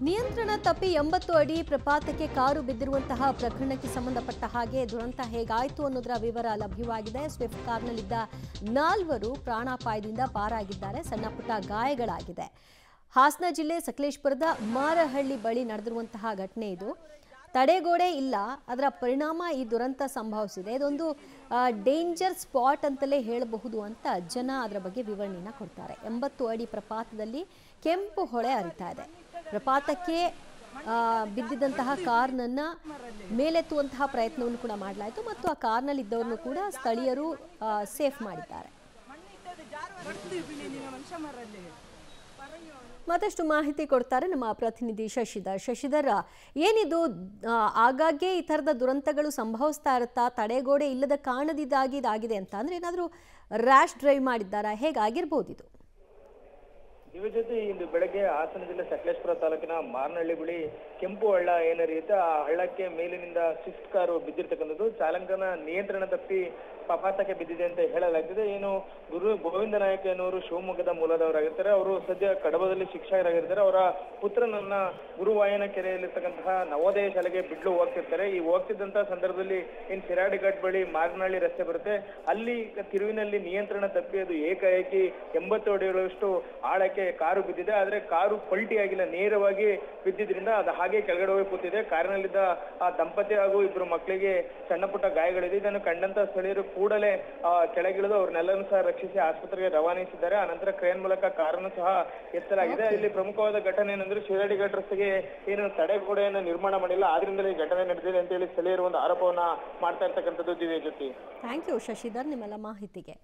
ನಿಯಂತ್ರಣ ತಪ್ಪಿ 80 ಅಡಿ ಪ್ರಪಾತಕ್ಕೆ ಕಾರು ಬಿದ್ದಿರುವಂತಹ ಪ್ರಕರಣಕ್ಕೆ ಸಂಬಂಧಪಟ್ಟ ಹಾಗೆ ದುರಂತ ಹೇಗಾಯಿತು ಅನ್ನೋದರ ವಿವರ ಲಭ್ಯವಾಗಿದೆ. ಸ್ವಿಫ್ಟ್ ಕಾರ್ನಲ್ಲಿದ್ದ 4 ಪ್ರಾಣಾಪಾಯದಿಂದ ಪಾರಾಗಿದ್ದಾರೆ. ಸಣ್ಣಪುಟ್ಟ ಗಾಯಗಳಾಗಿದೆ. ಹಾಸನ ಜಿಲ್ಲೆ ಸಕಲೇಶಪುರದ ಮಾರಹಳ್ಳಿ ಬಳಿ ನಡೆದಿರುವಂತಹ ಘಟನೆ ಇದು. ತಡೆಗೋಡೆ ಇಲ್ಲ, ಅದರ ಪರಿಣಾಮ ಈ ದುರಂತ ಸಂಭವಿಸಿದೆ. ಇದೊಂದು ಡೇಂಜರ್ ಸ್ಪಾಟ್ ಅಂತಲೇ ಹೇಳಬಹುದು ಅಂತ ಜನ ಅದರ ಬಗ್ಗೆ ವಿವರಣೆಯನ್ನು ಕೊಡ್ತಾರೆ. 80 ಅಡಿ ಪ್ರಪಾತದಲ್ಲಿ ಕೆಂಪು ಹೊಳೆ ಹರಿತಾ ಇದೆ. ಪ್ರಪಾತಕ್ಕೆ ಬಿದ್ದಿದ್ದಂತಹ ಕಾರ್ನನ್ನ ಮೇಲೆತ್ತುವಂತಹ ಪ್ರಯತ್ನವನ್ನು ಕೂಡ ಮಾಡಲಾಯಿತು ಮತ್ತು ಆ ಕಾರ್ನಲ್ಲಿ ಇದ್ದವರನ್ನು ಕೂಡ ಸ್ಥಳೀಯರು ಸೇಫ್ ಮಾಡಿದ್ದಾರೆ. ಮತ್ತಷ್ಟು ಮಾಹಿತಿ ಕೊಡ್ತಾರೆ ನಮ್ಮ ಪ್ರತಿನಿಧಿ ಶಶಿಧರ್. ಏನಿದು ಆಗಾಗ್ಗೆ ಈ ಥರದ ದುರಂತಗಳು ಸಂಭವಿಸ್ತಾ ಇರುತ್ತಾ? ತಡೆಗೋಡೆ ಇಲ್ಲದ ಕಾರಣದಿಂದಾಗಿ ಇದಾಗಿದೆ ಅಂತ ಅಂದ್ರೆ ಏನಾದರೂ ರ್ಯಾಶ್ ಡ್ರೈವ್ ಮಾಡಿದ್ದಾರಾ? ಹೇಗಾಗಿರ್ಬೋದು ಇದು? ಇವ ಜೊತೆ ಇಂದು ಬೆಳಗ್ಗೆ ಹಾಸನ ಜಿಲ್ಲೆ ಸಕಲೇಶಪುರ ತಾಲೂಕಿನ ಮಾರನಹಳ್ಳಿ ಬಳಿ ಕೆಂಪು ಹಳ್ಳ ಏನಿರುತ್ತೆ, ಆ ಹಳ್ಳಕ್ಕೆ ಮೇಲಿನಿಂದ ಸ್ವಿಫ್ಟ್ ಕಾರು ಬಿದ್ದಿರ್ತಕ್ಕಂಥದ್ದು. ಚಾಲಕನ ನಿಯಂತ್ರಣ ತಪ್ಪಿ ಪ್ರಪಾತಕ್ಕೆ ಬಿದ್ದಿದೆ ಅಂತ ಹೇಳಲಾಗ್ತಿದೆ. ಏನು ಗುರು ಗೋವಿಂದ ನಾಯಕ ಎನ್ನುವರು ಶಿವಮೊಗ್ಗದ ಮೂಲದವರಾಗಿರ್ತಾರೆ. ಅವರು ಸದ್ಯ ಕಡಬದಲ್ಲಿ ಶಿಕ್ಷಕರಾಗಿರ್ತಾರೆ. ಅವರ ಪುತ್ರನನ್ನ ಗುರುವಾಯನ ಕೆರೆಯಲ್ಲಿರ್ತಕ್ಕಂತಹ ನವೋದಯ ಶಾಲೆಗೆ ಬಿಡ್ಲು ಹೋಗ್ತಿರ್ತಾರೆ. ಈ ಹೋಗ್ತಿದ್ದಂತಹ ಸಂದರ್ಭದಲ್ಲಿ ಏನ್ ಶಿರಾಡಿ ಘಾಟ್ ಬಳಿ ಮಾರನಹಳ್ಳಿ ರಸ್ತೆ ಬರುತ್ತೆ, ಅಲ್ಲಿ ತಿರುವಿನಲ್ಲಿ ನಿಯಂತ್ರಣ ತಪ್ಪಿ ಅದು ಏಕಾಏಕಿ 80 ಅಡಿಗಳಷ್ಟು ಆಳಕ್ಕೆ ಕಾರು ಬಿದ್ದಿದೆ. ಆದ್ರೆ ಕಾರು ಪಲ್ಟಿ ಆಗಿಲ್ಲ, ನೇರವಾಗಿ ಬಿದ್ದಿದ್ರಿಂದ ಅದು ಹಾಗೆ ಕೆಳಗಡೆ ಹೋಗಿ ಕೂತಿದೆ. ಕಾರಿನಲ್ಲಿದ್ದ ಆ ದಂಪತಿ ಹಾಗೂ 2 ಮಕ್ಕಳಿಗೆ ಸಣ್ಣ ಪುಟ್ಟ ಗಾಯಗಳಿದೆ. ಇದನ್ನು ಕಂಡಂತ ಸ್ಥಳೀಯರು ಕೂಡಲೇ ಕೆಳಗಿಳಿದು ಅವ್ರನ್ನೆಲ್ಲರೂ ಸಹ ರಕ್ಷಿಸಿ ಆಸ್ಪತ್ರೆಗೆ ರವಾನಿಸಿದ್ದಾರೆ. ಆನಂತರ ಕ್ರೇನ್ ಮೂಲಕ ಕಾರನ್ನು ಸಹ ಎತ್ತಲಾಗಿದೆ. ಇಲ್ಲಿ ಪ್ರಮುಖವಾದ ಘಟನೆ ಏನಂದ್ರೆ ಶಿರಾಡಿ ಘಾಟ್ ರಸ್ತೆಗೆ ಏನು ತಡೆಗೋಡೆಯನ್ನು ನಿರ್ಮಾಣ ಮಾಡಿಲ್ಲ, ಆದ್ರಿಂದಲೇ ಈ ಘಟನೆ ನಡೆದಿದೆ ಅಂತ ಹೇಳಿ ಸ್ಥಳೀಯರು ಒಂದು ಆರೋಪವನ್ನ ಮಾಡ್ತಾ ಇರ್ತಕ್ಕಂಥದ್ದು. ದಿವ್ಯ ಜ್ಯೋತಿ, ಥ್ಯಾಂಕ್ ಯು ಶಶಿಧರ್ ನಿಮ್ಮೆಲ್ಲ ಮಾಹಿತಿಗೆ.